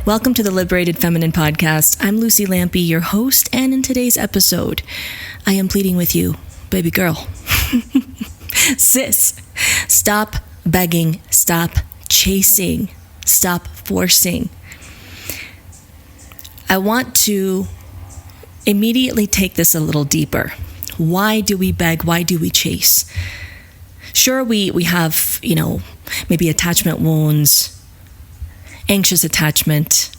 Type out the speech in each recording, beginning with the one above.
Welcome to the Liberated Feminine Podcast. I'm Lucy Lampe, your host, and in today's episode, I am pleading with you, baby girl. Sis, stop begging, stop chasing, stop forcing. I want to immediately take this a little deeper. Why do we beg? Why do we chase? Sure, we have, maybe attachment wounds, anxious attachment,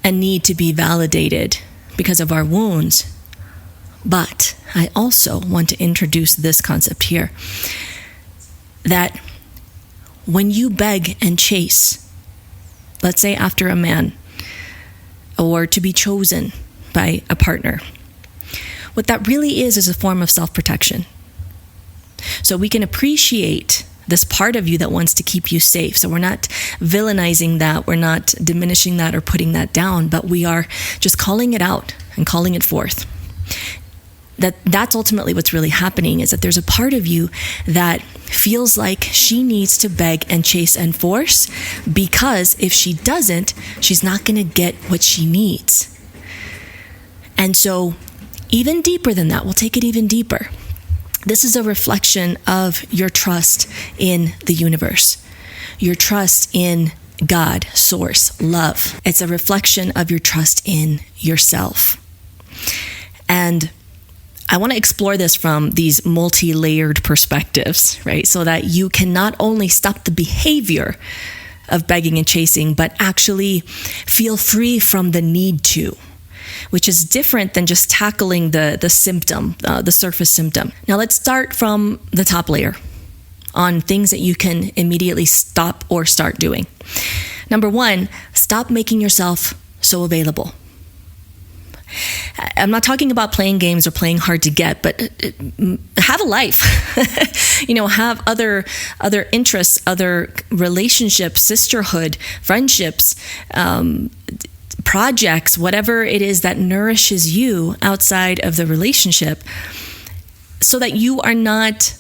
a need to be validated because of our wounds. But I also want to introduce this concept here, that when you beg and chase, let's say after a man, or to be chosen by a partner, what that really is a form of self-protection. So we can appreciate this part of you that wants to keep you safe. So we're not villainizing that, we're not diminishing that or putting that down, but we are just calling it out and calling it forth. That's ultimately what's really happening, is that there's a part of you that feels like she needs to beg and chase and force, because if she doesn't, she's not going to get what she needs. And so even deeper than that, we'll take it even deeper. This is a reflection of your trust in the universe, your trust in God, source, love. It's a reflection of your trust in yourself. And I want to explore this from these multi-layered perspectives, right? So that you can not only stop the behavior of begging and chasing, but actually feel free from the need to, which is different than just tackling the symptom, the surface symptom. Now let's start from the top layer on things that you can immediately stop or start doing. Number one, stop making yourself so available. I'm not talking about playing games or playing hard to get, but have a life. Have other interests, other relationships, sisterhood, friendships, projects, whatever it is that nourishes you outside of the relationship, so that you are not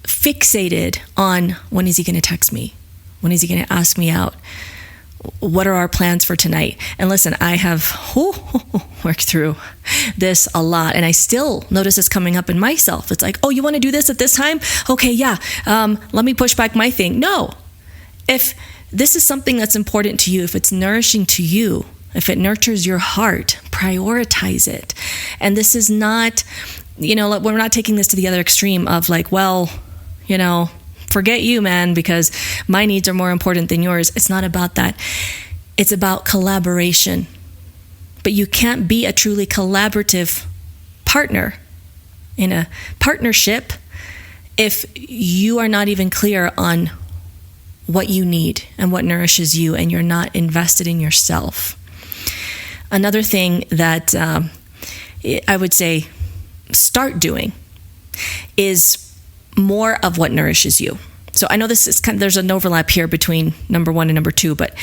fixated on, when is he going to text me? When is he going to ask me out? What are our plans for tonight? And listen, I have worked through this a lot, and I still notice this coming up in myself. It's like, oh, you want to do this at this time? Okay, yeah. Let me push back my thing. No. If this is something that's important to you, if it's nourishing to you, if it nurtures your heart, prioritize it. And this is not, we're not taking this to the other extreme of like, well, forget you, man, because my needs are more important than yours. It's not about that. It's about collaboration. But you can't be a truly collaborative partner in a partnership if you are not even clear on what you need and what nourishes you, and you're not invested in yourself. Another thing that I would say start doing is more of what nourishes you. So I know this is there's an overlap here between number one and number two, but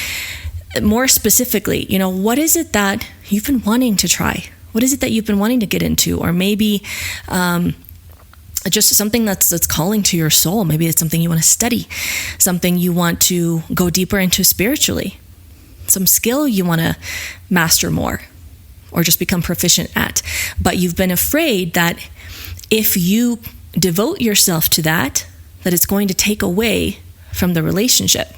more specifically, what is it that you've been wanting to try? What is it that you've been wanting to get into? Or maybe just something that's calling to your soul. Maybe it's something you want to study, something you want to go deeper into spiritually, some skill you want to master more or just become proficient at. But you've been afraid that if you devote yourself to that it's going to take away from the relationship,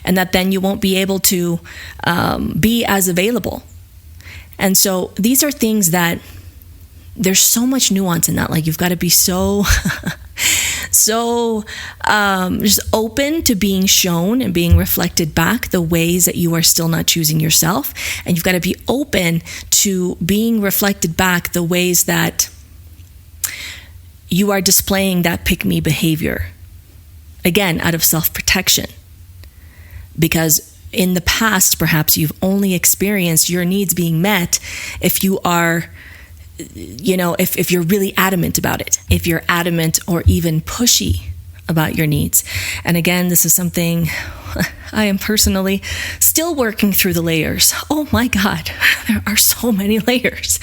and that then you won't be able to be as available. And so these are things that there's so much nuance in that. Like, you've got to be so just open to being shown and being reflected back the ways that you are still not choosing yourself. And you've got to be open to being reflected back the ways that you are displaying that pick-me behavior. Again, out of self-protection. Because in the past, perhaps you've only experienced your needs being met if you are, if you're really adamant about it, if you're adamant or even pushy about your needs. And again, this is something I am personally still working through the layers. Oh my God, there are so many layers.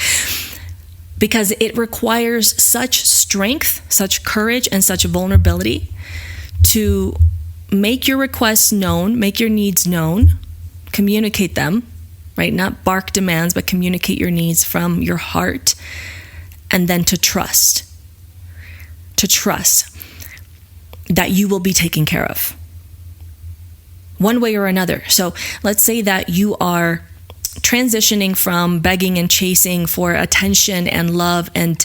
Because it requires such strength, such courage, and such vulnerability to make your requests known, make your needs known, communicate them, right? Not bark demands, but communicate your needs from your heart. And then to trust that you will be taken care of one way or another. So let's say that you are transitioning from begging and chasing for attention and love and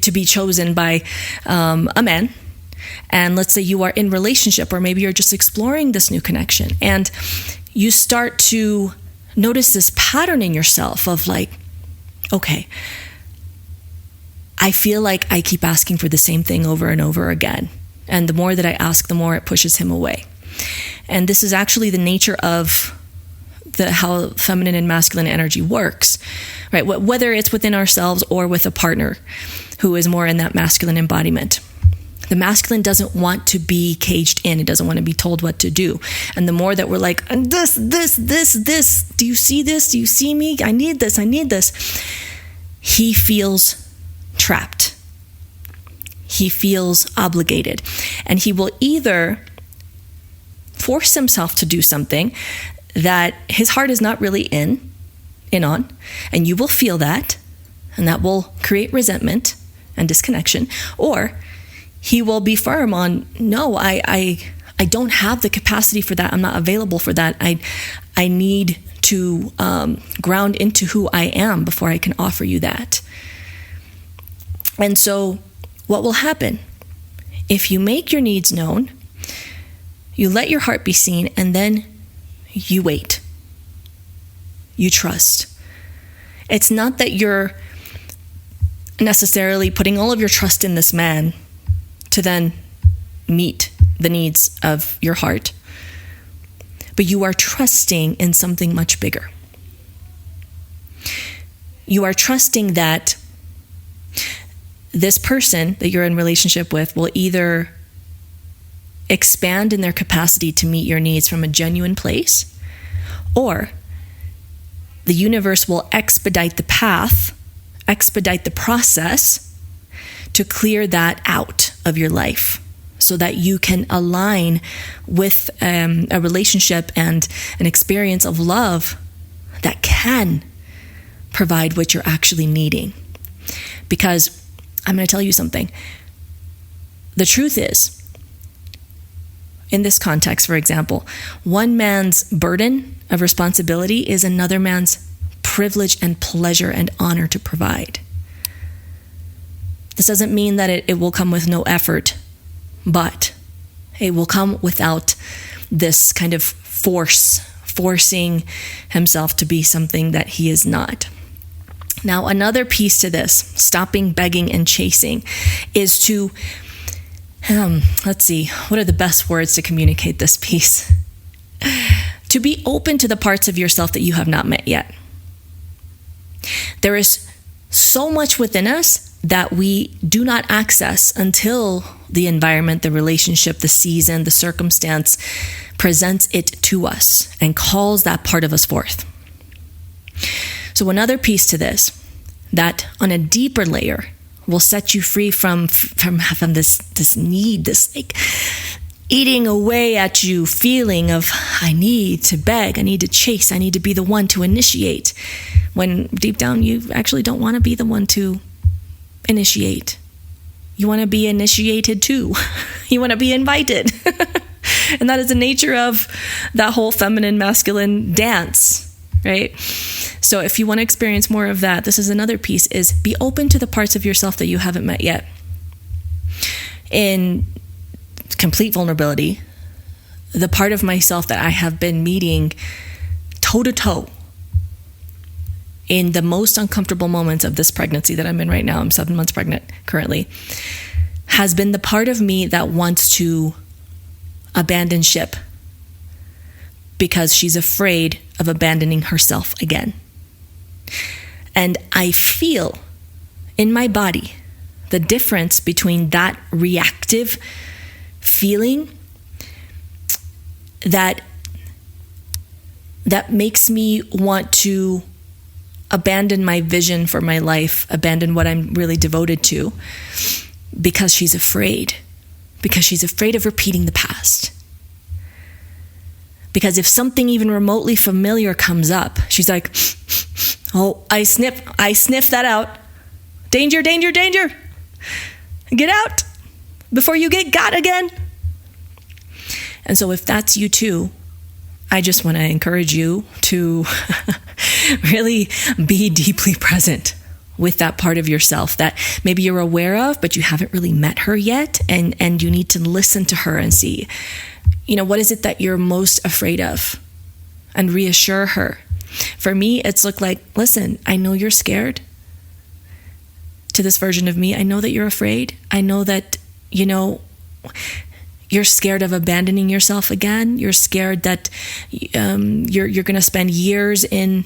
to be chosen by a man. And let's say you are in relationship, or maybe you're just exploring this new connection, and you start to notice this pattern in yourself of like, okay, I feel like I keep asking for the same thing over and over again. And the more that I ask, the more it pushes him away. And this is actually the nature of how feminine and masculine energy works, right? Whether it's within ourselves or with a partner who is more in that masculine embodiment. The masculine doesn't want to be caged in. It doesn't want to be told what to do. And the more that we're like, this, do you see this? Do you see me? I need this. He feels trapped. He feels obligated. And he will either force himself to do something that his heart is not really in on, and you will feel that, and that will create resentment and disconnection, or he will be firm on, no, I don't have the capacity for that. I'm not available for that. I need to ground into who I am before I can offer you that. And so what will happen if you make your needs known, you let your heart be seen, and then you wait. You trust. It's not that you're necessarily putting all of your trust in this man to then meet the needs of your heart, but you are trusting in something much bigger. You are trusting that this person that you're in relationship with will either expand in their capacity to meet your needs from a genuine place, or the universe will expedite the path, expedite the process to clear that out of your life so that you can align with a relationship and an experience of love that can provide what you're actually needing. Because I'm going to tell you something. The truth is, in this context, for example, one man's burden of responsibility is another man's privilege and pleasure and honor to provide. This doesn't mean that it will come with no effort, but it will come without this kind of forcing himself to be something that he is not. Now, another piece to this, stopping begging and chasing, is to, let's see, what are the best words to communicate this piece? To be open to the parts of yourself that you have not met yet. There is so much within us that we do not access until the environment, the relationship, the season, the circumstance presents it to us and calls that part of us forth. So another piece to this, that on a deeper layer will set you free from this need, this like eating away at you feeling of, I need to beg, I need to chase, I need to be the one to initiate, when deep down you actually don't want to be the one to initiate. You want to be initiated too. You want to be invited. And that is the nature of that whole feminine masculine dance, right? So if you want to experience more of that, this is another piece, is be open to the parts of yourself that you haven't met yet. In complete vulnerability, the part of myself that I have been meeting toe to toe in the most uncomfortable moments of this pregnancy that I'm in right now, I'm 7 months pregnant currently, has been the part of me that wants to abandon ship because she's afraid of abandoning herself again. And I feel in my body the difference between that reactive feeling that makes me want to abandon my vision for my life, abandon what I'm really devoted to, because she's afraid of repeating the past. Because if something even remotely familiar comes up, she's like, oh, I sniff that out. Danger, danger, danger. Get out before you get got again. And so if that's you too, I just want to encourage you to really be deeply present with that part of yourself that maybe you're aware of, but you haven't really met her yet. And you need to listen to her and see, what is it that you're most afraid of? And reassure her. For me, it's looked like, listen, I know you're scared. To this version of me, I know that you're afraid. I know that, you're scared of abandoning yourself again. You're scared that you're going to spend years in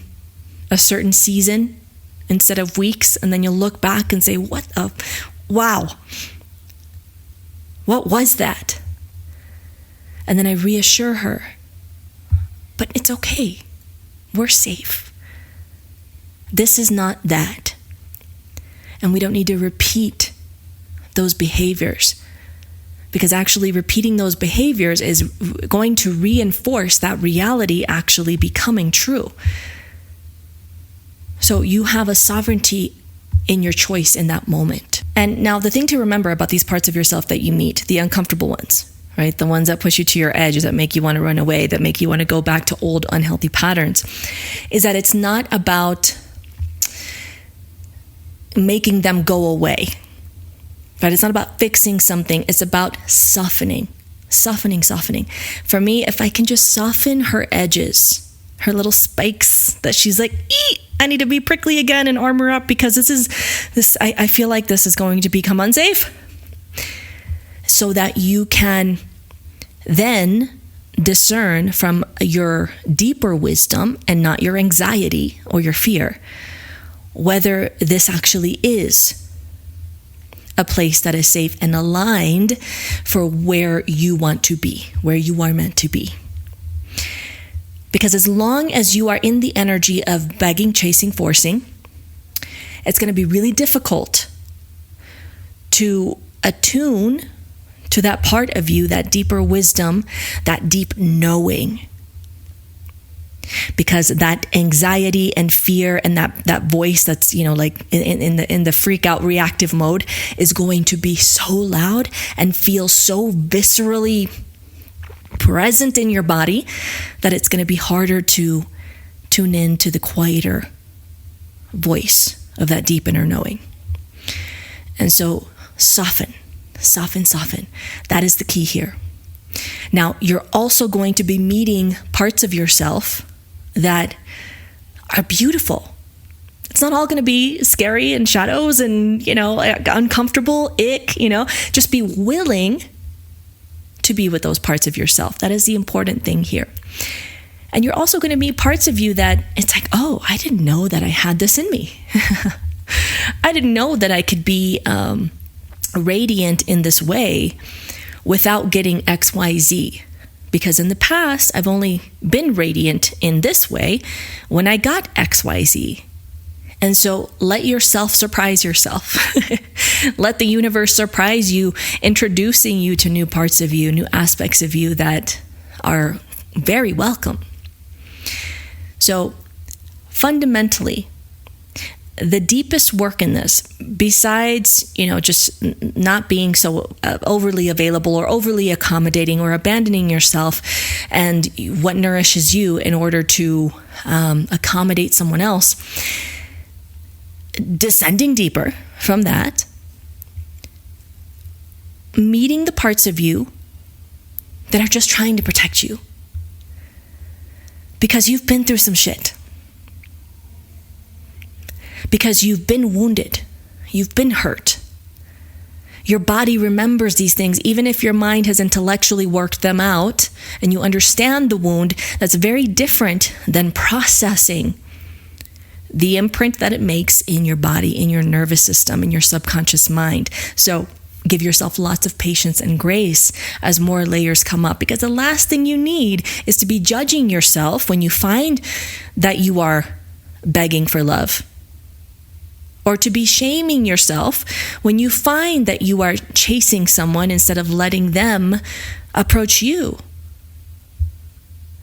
a certain season instead of weeks. And then you'll look back and say, wow, what was that? And then I reassure her, but it's okay. We're safe. This is not that. And we don't need to repeat those behaviors, because actually repeating those behaviors is going to reinforce that reality actually becoming true. So you have a sovereignty in your choice in that moment. And now the thing to remember about these parts of yourself that you meet, the uncomfortable ones, right? The ones that push you to your edge, that make you want to run away, that make you want to go back to old unhealthy patterns, is that it's not about making them go away, right? It's not about fixing something. It's about softening. For me, if I can just soften her edges, her little spikes that she's like, I need to be prickly again and armor up because I feel like this is going to become unsafe, so that you can then discern from your deeper wisdom and not your anxiety or your fear whether this actually is a place that is safe and aligned for where you want to be, where you are meant to be. Because as long as you are in the energy of begging, chasing, forcing, it's going to be really difficult to attune to that part of you, that deeper wisdom, that deep knowing. Because that anxiety and fear and that voice that's, like in the freak out reactive mode is going to be so loud and feel so viscerally present in your body that it's going to be harder to tune in to the quieter voice of that deep inner knowing. And so soften. That is the key here. Now, you're also going to be meeting parts of yourself that are beautiful. It's not all going to be scary and shadows and, uncomfortable, ick, just be willing to be with those parts of yourself. That is the important thing here. And you're also going to meet parts of you that it's like, oh, I didn't know that I had this in me. I didn't know that I could be radiant in this way without getting XYZ. Because in the past, I've only been radiant in this way when I got XYZ. And so let yourself surprise yourself. Let the universe surprise you, introducing you to new parts of you, new aspects of you that are very welcome. So fundamentally, the deepest work in this, besides, just not being so overly available or overly accommodating or abandoning yourself and what nourishes you in order to accommodate someone else, descending deeper from that, meeting the parts of you that are just trying to protect you because you've been through some shit. Because you've been wounded, you've been hurt. Your body remembers these things, even if your mind has intellectually worked them out and you understand the wound. That's very different than processing the imprint that it makes in your body, in your nervous system, in your subconscious mind. So give yourself lots of patience and grace as more layers come up, because the last thing you need is to be judging yourself when you find that you are begging for love, or to be shaming yourself when you find that you are chasing someone instead of letting them approach you.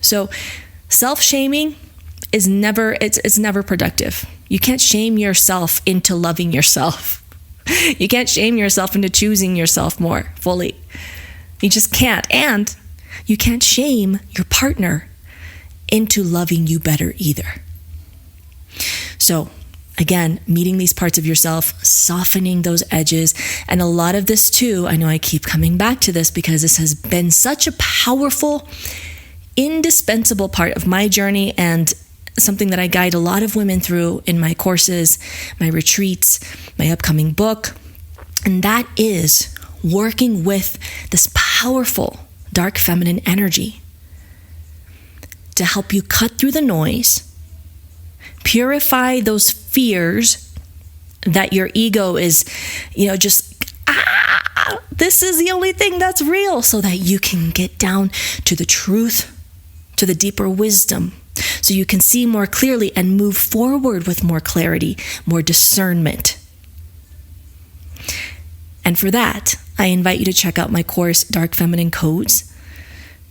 So self-shaming is never productive. You can't shame yourself into loving yourself. You can't shame yourself into choosing yourself more fully. You just can't. And you can't shame your partner into loving you better either. So again, meeting these parts of yourself, softening those edges. And a lot of this too, I know I keep coming back to this because this has been such a powerful, indispensable part of my journey and something that I guide a lot of women through in my courses, my retreats, my upcoming book. And that is working with this powerful dark feminine energy to help you cut through the noise, purify those fears that your ego is, this is the only thing that's real, so that you can get down to the truth, to the deeper wisdom, so you can see more clearly and move forward with more clarity, more discernment. And for that, I invite you to check out my course, Dark Feminine Codes,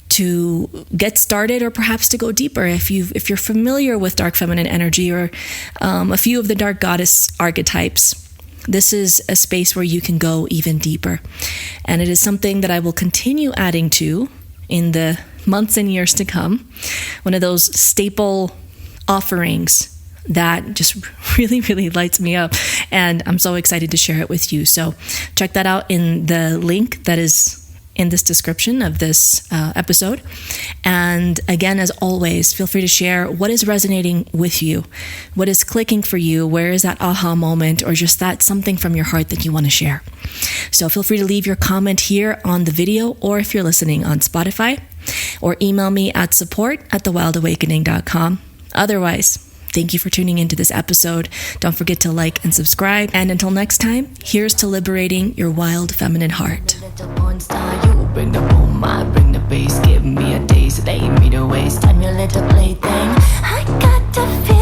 to get started or perhaps to go deeper. If you're familiar with dark feminine energy or a few of the dark goddess archetypes, this is a space where you can go even deeper. And it is something that I will continue adding to in the months and years to come. One of those staple offerings that just really, really lights me up. And I'm so excited to share it with you. So check that out in the link that is in this description of this episode. And again, as always, feel free to share what is resonating with you, what is clicking for you, where is that aha moment, or just that something from your heart that you want to share. So feel free to leave your comment here on the video, or if you're listening on Spotify, or email me at support@thewildawakening.com. Otherwise, thank you for tuning into this episode. Don't forget to like and subscribe. And until next time, here's to liberating your wild feminine heart. Bring the boom, I bring the bass. Give me a taste, lay me to waste. I'm your little plaything. I got to feel